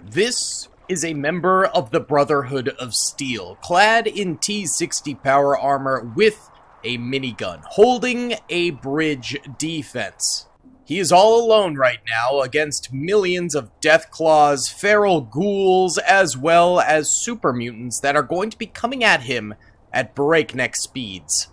This is a member of the Brotherhood of Steel, clad in T-60 power armor with a minigun, holding a bridge defense. He is all alone right now against millions of DEATHCLAWs, feral ghouls, as well as super mutants that are going to be coming at him at breakneck speeds.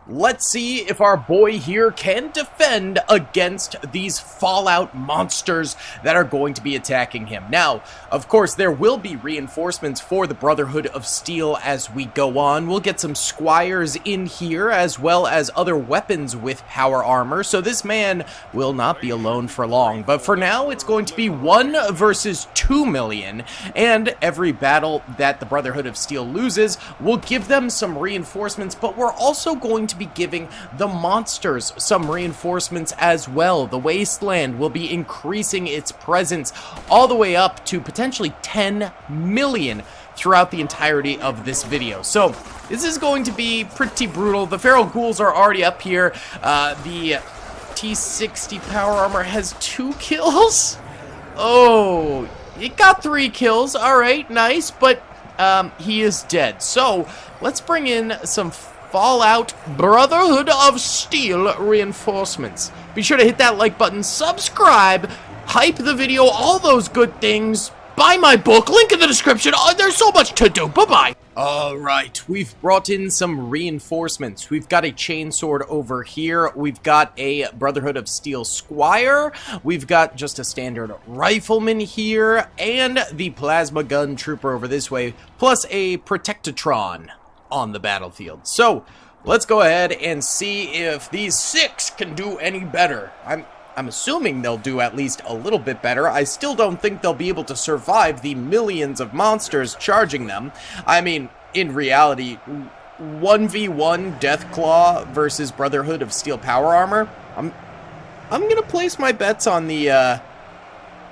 Let's see if our boy here can defend against these Fallout monsters that are going to be attacking him. Now, of course, there will be reinforcements for the Brotherhood of Steel as we go on. We'll get some squires in here as well as other weapons with power armor, so this man will not be alone for long. But for now, it's going to be 1 versus 2 million, and every battle that the Brotherhood of Steel loses will give them some reinforcements, but we're also going to be giving the monsters some reinforcements as well. The Wasteland will be increasing its presence all the way up to potentially 10 million throughout the entirety of this video. So this is going to be pretty brutal. The feral ghouls are already up here. The T-60 power armor has 2 kills. Oh, it got 3 kills. All right, nice, but he is dead. So let's bring in some Fallout Brotherhood of Steel reinforcements. Be sure to hit that like button, subscribe, hype the video, all those good things. Buy my book, link in the description. Oh, there's so much to do. Bye-bye. Alright, we've brought in some reinforcements. We've got a chainsword over here. We've got a Brotherhood of Steel squire. We've got just a standard rifleman here. And the plasma gun trooper over this way. Plus a protectatron on the battlefield. So let's go ahead and see if these 6 can do any better. I'm assuming they'll do at least a little bit better. I still don't think they'll be able to survive the millions of monsters charging them. I mean, in reality, 1v1 DEATHCLAW versus Brotherhood of Steel power armor, I'm gonna place my bets on the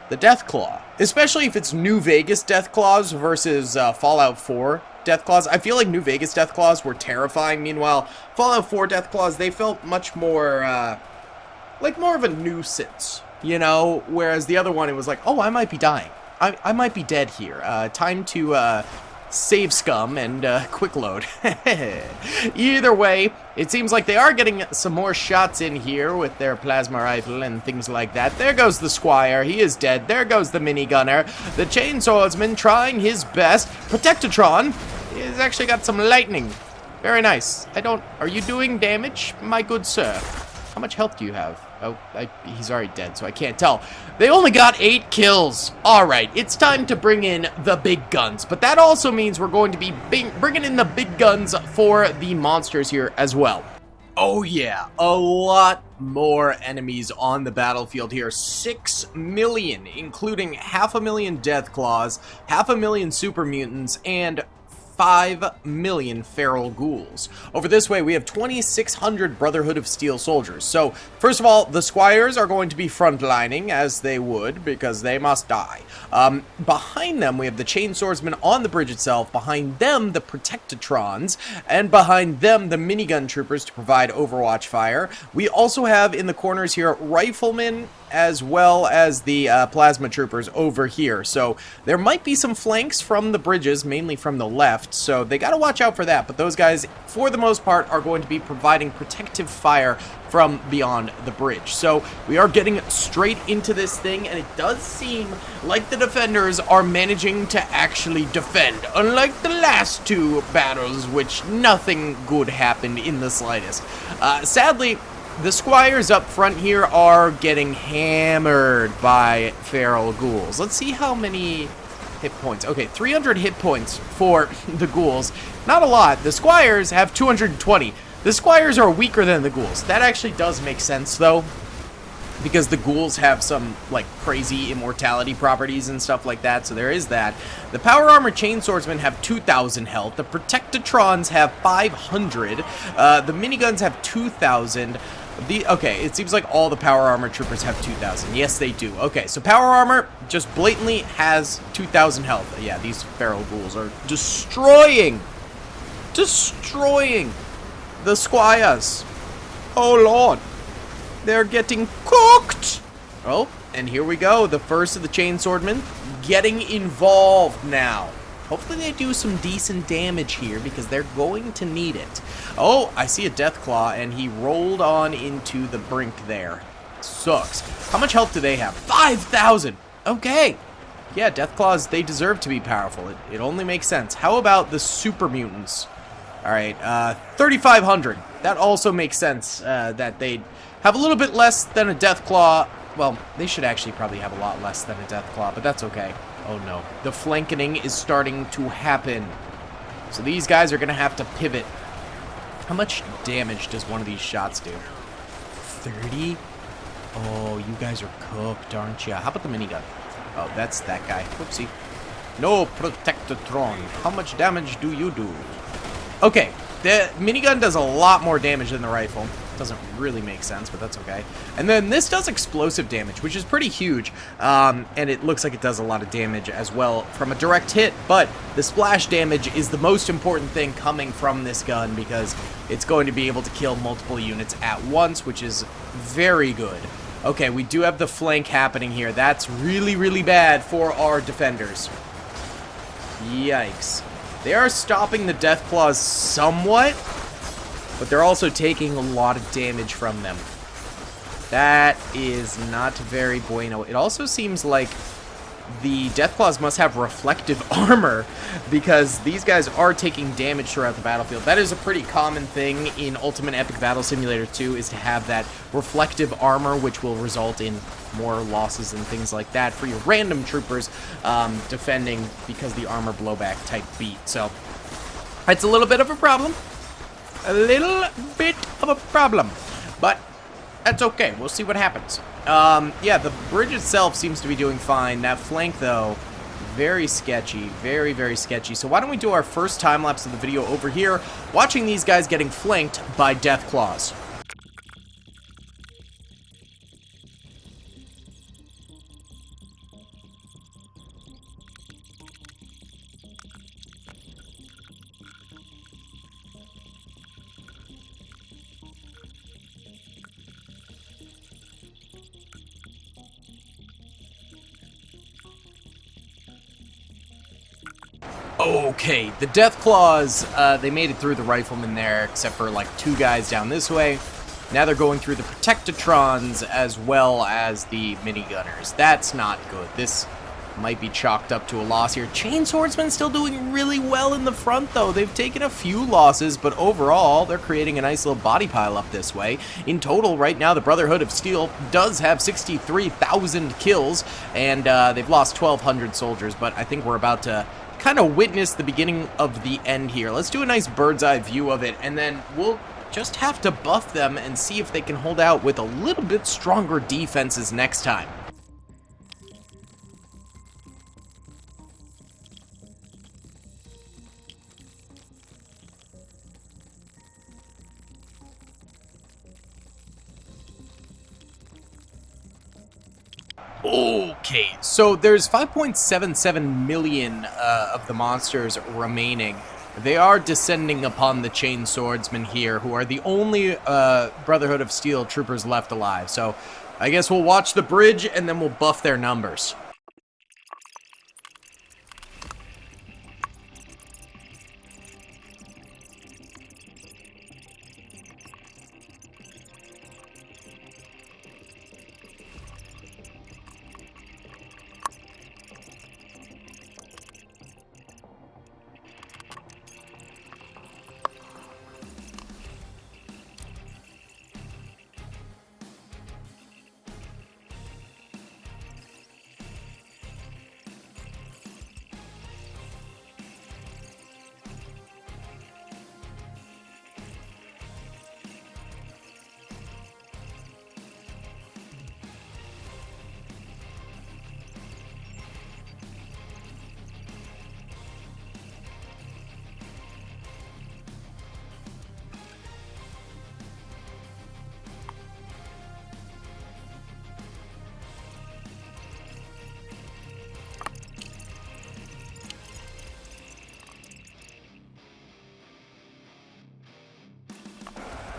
DEATHCLAW, especially if it's New Vegas DEATHCLAWs versus Fallout 4 DEATHCLAWs. I feel like New Vegas DEATHCLAWs were terrifying. Meanwhile, Fallout 4 DEATHCLAWs, they felt much more, like more of a nuisance, you know? Whereas the other one, it was like, oh, I might be dying. I might be dead here. Time to, save scum and, quick load. Either way, it seems like they are getting some more shots in here with their plasma rifle and things like that. There goes the squire. He is dead. There goes the minigunner. The chainswordsman trying his best. Protectatron. He's actually got some lightning. Very nice. Are you doing damage, my good sir? How much health do you have? Oh, he's already dead, so I can't tell. They only got 8 kills. Alright, it's time to bring in the big guns. But that also means we're going to be bringing in the big guns for the monsters here as well. Oh yeah, a lot more enemies on the battlefield here. 6 million, including 500,000 DEATHCLAWs, 500,000 super mutants, and 5 million feral ghouls. Over this way, we have 2,600 Brotherhood of Steel soldiers. So, first of all, the squires are going to be frontlining, as they would, because they must die. Behind them, we have the chainswordsmen on the bridge itself. Behind them, the protectatrons. And behind them, the minigun troopers to provide overwatch fire. We also have, in the corners here, riflemen, as well as the plasma troopers over here. So there might be some flanks from the bridges, mainly from the left, so they gotta watch out for that. But those guys, for the most part, are going to be providing protective fire from beyond the bridge. So we are getting straight into this thing, and it does seem like the defenders are managing to actually defend, unlike the last 2 battles, which nothing good happened in the slightest. Sadly, the squires up front here are getting hammered by feral ghouls. Let's see how many hit points. Okay, 300 hit points for the ghouls. Not a lot. The squires have 220. The squires are weaker than the ghouls. That actually does make sense, though, because the ghouls have some, like, crazy immortality properties and stuff like that, so there is that. The power armor chainswordsmen have 2,000 health. The protectatrons have 500. The miniguns have 2,000. Okay, it seems like all the power armor troopers have 2,000. Yes, they do. Okay, so power armor just blatantly has 2,000 health. Yeah, these feral ghouls are destroying the squires. Oh, Lord. They're getting cooked. Oh, And here we go, the first of the chainswordmen getting involved now. Hopefully they do some decent damage here because they're going to need it. Oh, I see a DEATHCLAW, and he rolled on into the brink there. Sucks. How much health do they have? 5,000! Okay. Yeah, DEATHCLAWs, they deserve to be powerful. It only makes sense. How about the super mutants? Alright, 3,500. That also makes sense that they'd have a little bit less than a DEATHCLAW. Well, they should actually probably have a lot less than a DEATHCLAW, but that's okay. Oh no. The flanking is starting to happen. So these guys are going to have to pivot. How much damage does one of these shots do? 30? Oh, you guys are cooked, aren't you? How about the minigun? Oh, that's that guy. Whoopsie. No Protectatron. How much damage do you do? Okay, the minigun does a lot more damage than the rifle. Doesn't really make sense, but that's okay. And then this does explosive damage, which is pretty huge. And it looks like it does a lot of damage as well from a direct hit. But the splash damage is the most important thing coming from this gun because it's going to be able to kill multiple units at once, which is very good. Okay, we do have the flank happening here. That's really, really bad for our defenders. Yikes. They are stopping the DEATHCLAWs somewhat, but they're also taking a lot of damage from them. That is not very bueno. It also seems like the DEATHCLAWs must have reflective armor because these guys are taking damage throughout the battlefield. That is a pretty common thing in Ultimate Epic Battle Simulator 2, is to have that reflective armor, which will result in more losses and things like that for your random troopers defending because the armor blowback type beat. So it's a little bit of a problem. A little bit of a problem. But that's okay. We'll see what happens. Yeah, the bridge itself seems to be doing fine. That flank, though, very sketchy. Very, very sketchy. So why don't we do our first time-lapse of the video over here, watching these guys getting flanked by DEATHCLAWs. Okay, the DEATHCLAWs, they made it through the riflemen there, except for like 2 guys down this way. Now they're going through the Protectatrons as well as the minigunners. That's not good. This might be chalked up to a loss here. Chainswordsmen still doing really well in the front, though. They've taken a few losses, but overall, they're creating a nice little body pile up this way. In total, right now, the Brotherhood of Steel does have 63,000 kills, and they've lost 1,200 soldiers, but I think we're about to kind of witness the beginning of the end here. Let's do a nice bird's eye view of it, and then we'll just have to buff them and see if they can hold out with a little bit stronger defenses next time. Okay, so there's 5.77 million of the monsters remaining. They are descending upon the chain swordsmen here, who are the only Brotherhood of Steel troopers left alive. So I guess we'll watch the bridge and then we'll buff their numbers.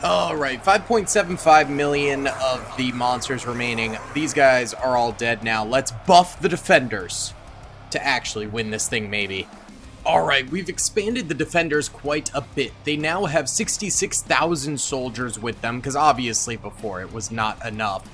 Alright, 5.75 million of the monsters remaining. These guys are all dead now. Let's buff the defenders to actually win this thing, maybe. Alright, we've expanded the defenders quite a bit. They now have 66,000 soldiers with them, because obviously before it was not enough.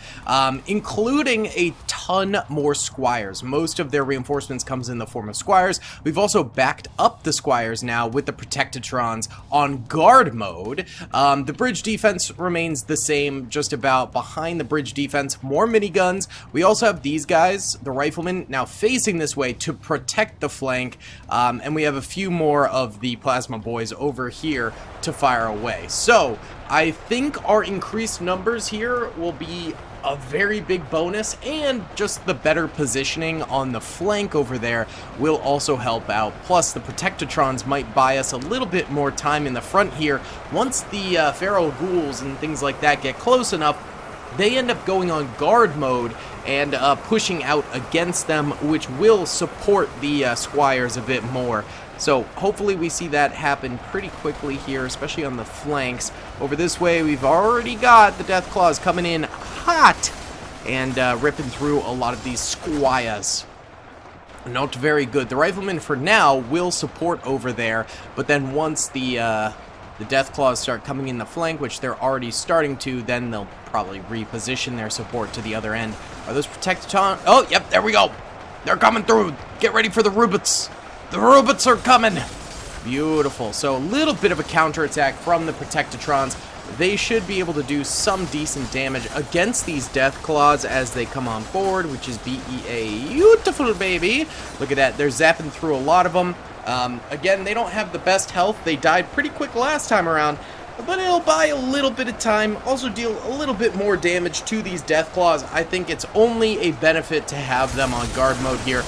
Including a ton more squires. Most of their reinforcements comes in the form of squires. We've also backed up the squires now with the Protectatrons on guard mode. The bridge defense remains the same, just about behind the bridge defense. More miniguns. We also have these guys, the riflemen, now facing this way to protect the flank. And we have a few more of the plasma boys over here to fire away. So I think our increased numbers here will be a very big bonus, and just the better positioning on the flank over there will also help out. Plus the Protectatrons might buy us a little bit more time in the front here. Once the feral ghouls and things like that get close enough, they end up going on guard mode and pushing out against them, which will support the squires a bit more. So hopefully we see that happen pretty quickly here, especially on the flanks. Over this way, we've already got the DEATHCLAWs coming in hot and ripping through a lot of these squires. Not very good. The riflemen for now will support over there, but then once the DEATHCLAWs start coming in the flank, which they're already starting to, then they'll probably reposition their support to the other end. Are those Protectatrons? Oh, yep, there we go. They're coming through. Get ready for the robots. The robots are coming. Beautiful. So a little bit of a counterattack from the Protectatrons. They should be able to do some decent damage against these DEATHCLAWs as they come on board, which is beautiful, baby. Look at that. They're zapping through a lot of them. Again, they don't have the best health. They died pretty quick last time around, but it'll buy a little bit of time. Also deal a little bit more damage to these DEATHCLAWs. I think it's only a benefit to have them on guard mode here,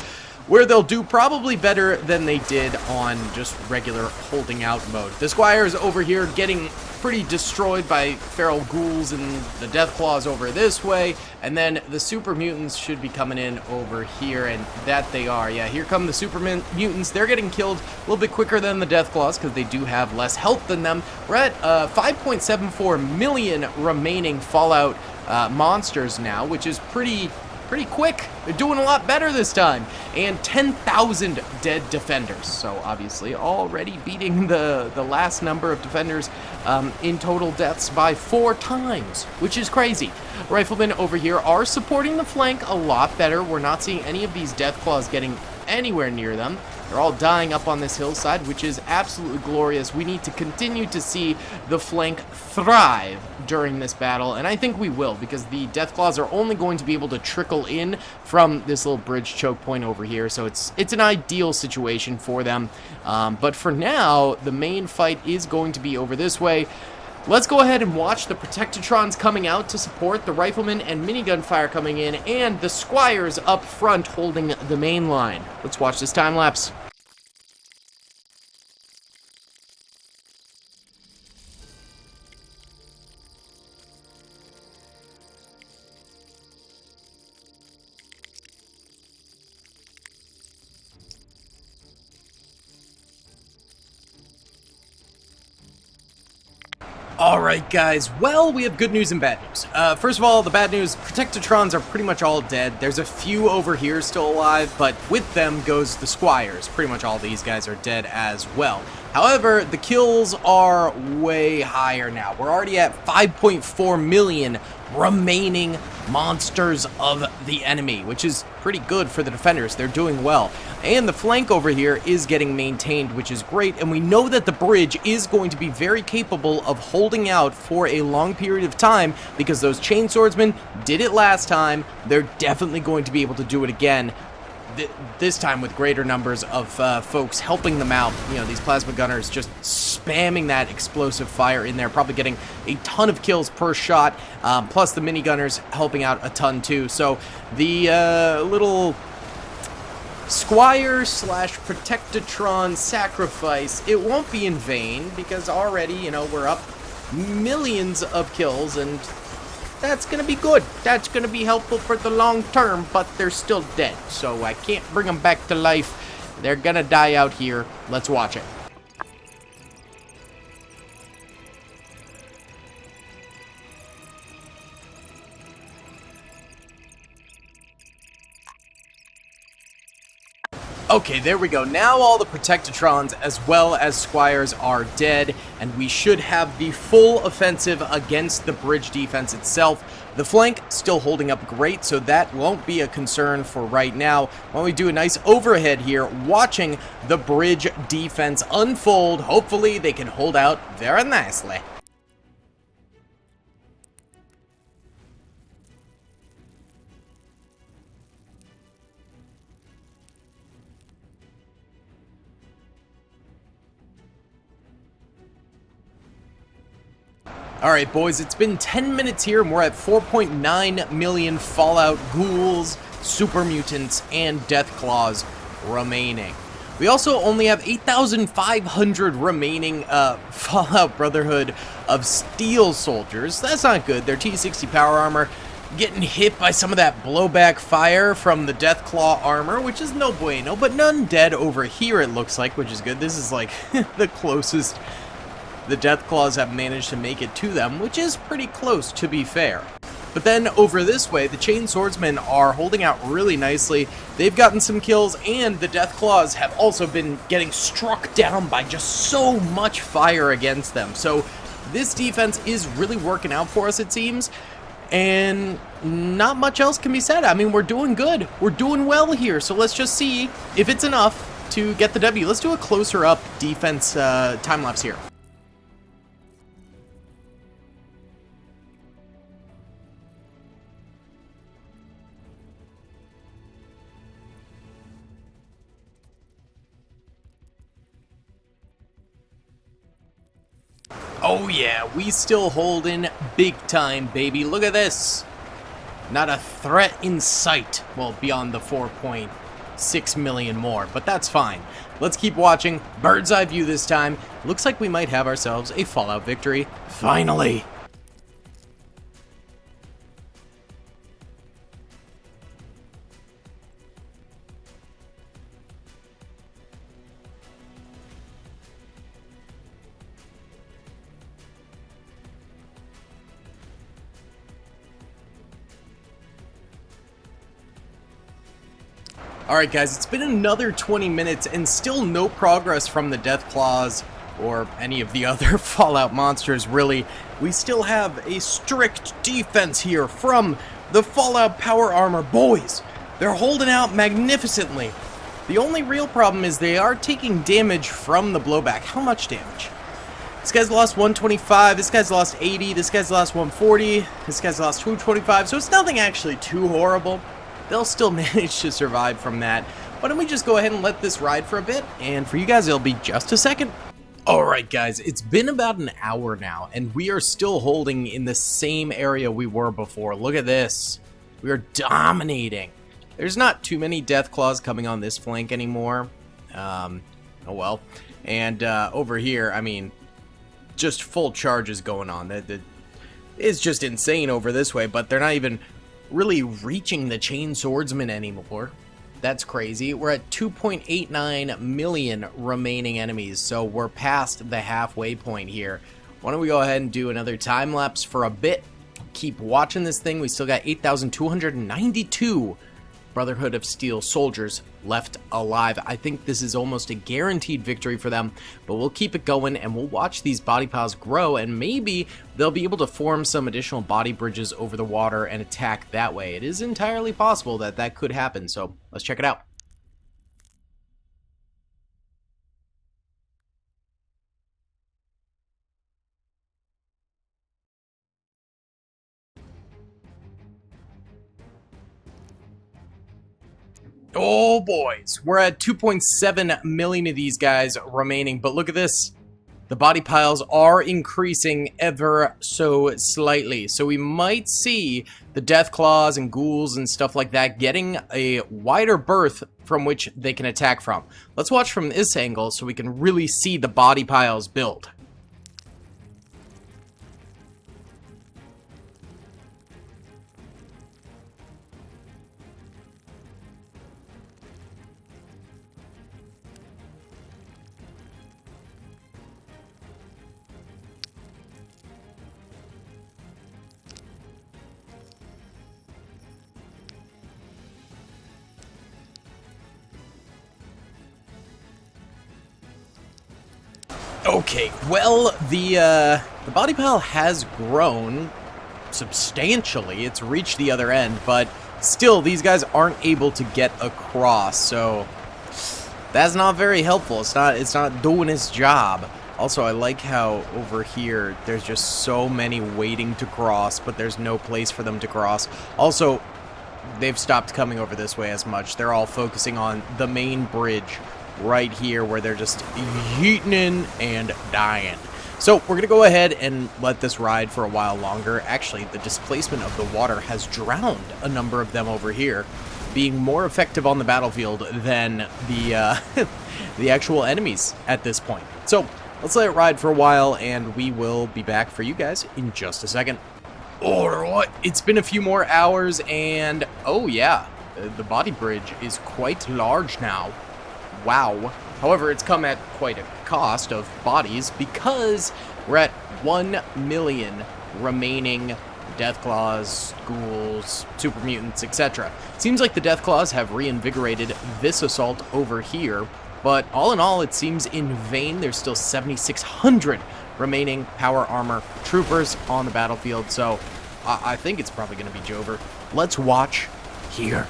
where they'll do probably better than they did on just regular holding out mode. The squires over here getting pretty destroyed by feral ghouls and the DEATHCLAWs over this way, and then the super mutants should be coming in over here, and that they are. Yeah, here come the super mutants. They're getting killed a little bit quicker than the DEATHCLAWs because they do have less health than them. We're at 5.74 million remaining Fallout monsters now, which is pretty quick. They're doing a lot better this time. And 10,000 dead defenders. So obviously already beating the last number of defenders in total deaths by 4 times, which is crazy. Riflemen over here are supporting the flank a lot better. We're not seeing any of these DEATHCLAWs getting anywhere near them. They're all dying up on this hillside, which is absolutely glorious. We need to continue to see the flank thrive during this battle, and I think we will, because the DEATHCLAWs are only going to be able to trickle in from this little bridge choke point over here, so it's an ideal situation for them. But for now, the main fight is going to be over this way. Let's go ahead and watch the Protectatrons coming out to support, the riflemen and minigun fire coming in, and the squires up front holding the main line. Let's watch this time lapse. Alright guys, well, we have good news and bad news. First of all, the bad news, Protectatrons are pretty much all dead. There's a few over here still alive, but with them goes the squires. Pretty much all these guys are dead as well. However, the kills are way higher now. We're already at 5.4 million remaining monsters of the enemy, which is pretty good for the defenders. They're doing well. And the flank over here is getting maintained, which is great. And we know that the bridge is going to be very capable of holding out for a long period of time, because those chain swordsmen did it last time. They're definitely going to be able to do it again. This time with greater numbers of folks helping them out. You know, these plasma gunners just spamming that explosive fire in there, probably getting a ton of kills per shot, plus the minigunners helping out a ton too. So the little Squire slash Protectatron sacrifice, it won't be in vain, because already, you know, we're up millions of kills, and that's gonna be good. That's gonna be helpful for the long term, but they're still dead, so I can't bring them back to life. They're gonna die out here. Let's watch it. Okay, there we go. Now all the Protectatrons as well as Squires are dead, and we should have the full offensive against the bridge defense itself. The flank still holding up great, so that won't be a concern for right now. Why don't we do a nice overhead here, watching the bridge defense unfold. Hopefully they can hold out very nicely. Alright boys, it's been 10 minutes here and we're at 4.9 million Fallout ghouls, super mutants, and deathclaws remaining. We also only have 8,500 remaining Fallout Brotherhood of Steel soldiers. That's not good. Their T-60 power armor getting hit by some of that blowback fire from the DEATHCLAW armor, which is no bueno, but none dead over here it looks like, which is good. This is like the closest the Deathclaws have managed to make it to them, which is pretty close, to be fair. But then over this way, the Chain Swordsmen are holding out really nicely. They've gotten some kills, and the Deathclaws have also been getting struck down by just so much fire against them. So this defense is really working out for us, it seems. And not much else can be said. I mean, we're doing good. We're doing well here. So let's just see if it's enough to get the W. Let's do a closer up defense time-lapse here. Oh yeah, we still holding big time, baby. Look at this. Not a threat in sight. Well, beyond the 4.6 million more, but that's fine. Let's keep watching. Bird's eye view this time. Looks like we might have ourselves a Fallout victory. Finally. Alright guys, it's been another 20 minutes and still no progress from the Deathclaws or any of the other Fallout monsters, really. We still have a strict defense here from the Fallout power armor boys. They're holding out magnificently. The only real problem is they are taking damage from the blowback. How much damage? This guy's lost 125, this guy's lost 80, this guy's lost 140, this guy's lost 225, so it's nothing actually too horrible. They'll still manage to survive from that. Why don't we just go ahead and let this ride for a bit, and for you guys it'll be just a second. Alright guys, it's been about an hour now, and we are still holding in the same area we were before. Look at this. We are dominating. There's not too many Deathclaws coming on this flank anymore. Oh well. And over here, I mean, just full charges going on. It's just insane over this way, but they're not even really reaching the Chain Swordsman anymore. That's crazy. We're at 2.89 million remaining enemies, so we're past the halfway point here. Why don't we go ahead and do another time lapse for a bit? Keep watching this thing. We still got 8,292 Brotherhood of Steel soldiers left alive. I think this is almost a guaranteed victory for them, but we'll keep it going and we'll watch these body piles grow, and maybe they'll be able to form some additional body bridges over the water and attack that way. It is entirely possible that that could happen, so let's check it out. Oh boys, we're at 2.7 million of these guys remaining, but look at this. The body piles are increasing ever so slightly, so we might see the Deathclaws and ghouls and stuff like that getting a wider berth from which they can attack from. Let's watch from this angle so we can really see the body piles build. Okay, well, the body pile has grown substantially. It's reached the other end, but still, these guys aren't able to get across, so that's not very helpful. It's not doing its job. Also, I like how over here there's just so many waiting to cross, but there's no place for them to cross. Also, they've stopped coming over this way as much. They're all focusing on the main bridge right here where they're just yeeting in and dying. So we're going to go ahead and let this ride for a while longer. Actually, the displacement of the water has drowned a number of them over here, being more effective on the battlefield than the the actual enemies at this point. So let's let it ride for a while, and we will be back for you guys in just a second. Alright, it's been a few more hours, and oh yeah, the body bridge is quite large now. Wow. However, it's come at quite a cost of bodies because we're at 1 million remaining DEATHCLAWs, ghouls, super mutants, etc. Seems like the DEATHCLAWs have reinvigorated this assault over here, but all in all, it seems in vain. There's still 7,600 remaining power armor troopers on the battlefield, so I think it's probably going to be Jover. Let's watch here.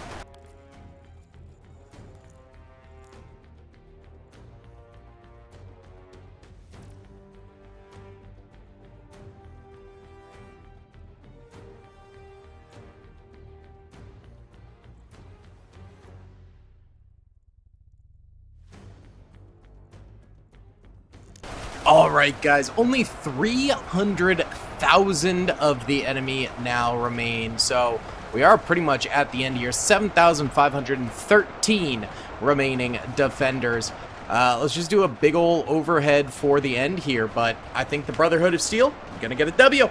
Alright guys, only 300,000 of the enemy now remain, so we are pretty much at the end here. 7,513 remaining defenders. Let's just do a big ol' overhead for the end here, but I think the Brotherhood of Steel is gonna get a W.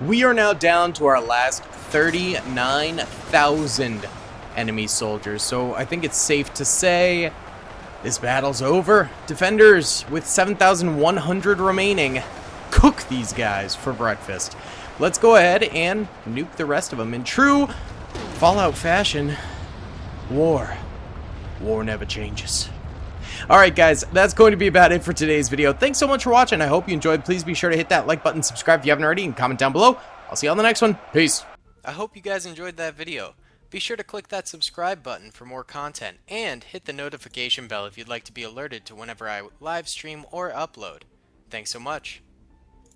We are now down to our last 39,000 enemy soldiers, so I think it's safe to say this battle's over. Defenders, with 7,100 remaining, cook these guys for breakfast. Let's go ahead and nuke the rest of them. In true Fallout fashion, war never changes. Alright guys, that's going to be about it for today's video. Thanks so much for watching. I hope you enjoyed. Please be sure to hit that like button, subscribe if you haven't already, and comment down below. I'll see you on the next one. Peace. I hope you guys enjoyed that video. Be sure to click that subscribe button for more content, and hit the notification bell if you'd like to be alerted to whenever I live stream or upload. Thanks so much.